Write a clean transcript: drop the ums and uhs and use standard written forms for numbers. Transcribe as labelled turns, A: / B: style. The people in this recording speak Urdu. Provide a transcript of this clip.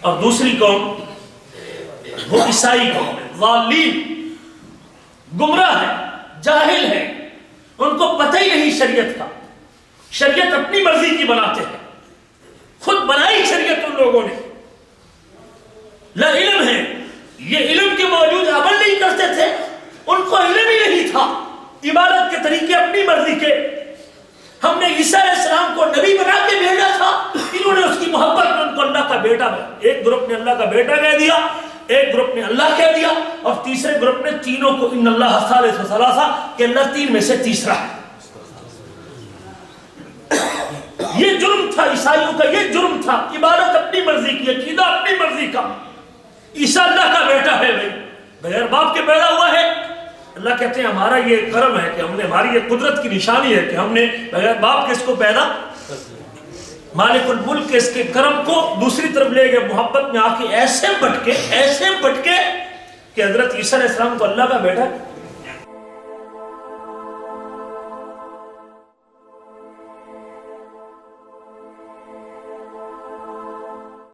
A: اور دوسری قوم وہ عیسائی قوم ہے، ضالین، گمراہ ہے، جاہل ہے، ان کو پتہ ہی نہیں شریعت کا، شریعت اپنی مرضی کی بناتے ہیں، خود بنائی شریعت ان لوگوں نے، لا علم ہے، یہ علم کے موجود عمل نہیں کرتے تھے، ان کو علم ہی نہیں تھا، عبادت کے طریقے اپنی مرضی کے۔ ہم نے عیسیٰ علیہ السلام کو نبی بنا کے بھیجا تھا، انہوں نے اس کی محبت میں ان کو اللہ کا بیٹا بنا، ایک گروپ نے اللہ کا بیٹا کہہ دیا، ایک گروپ نے اللہ کہہ دیا، اور تیسرے گروپ نے تینوں کو ان اللہ ثالث ثلاثہ کہ اللہ تین میں سے تیسرا ہے۔ یہ جرم تھا عیسائیوں کا، یہ جرم تھا، عبادت اپنی مرضی کی، عقیدہ اپنی مرضی کا۔ عیسیٰ اللہ کا بیٹا ہے، بھائی بغیر باپ کے پیدا ہوا ہے۔ اللہ کہتے ہیں ہمارا یہ کرم ہے کہ ہم نے، ہماری یہ قدرت کی نشانی ہے کہ ہم نے بغیر باپ کے اس کو پیدا، مالک الملک کے اس کے کرم کو دوسری طرف لے گئے، محبت میں آ کے ایسے بٹکے کہ حضرت عیسیٰ علیہ السلام کو اللہ کا بیٹا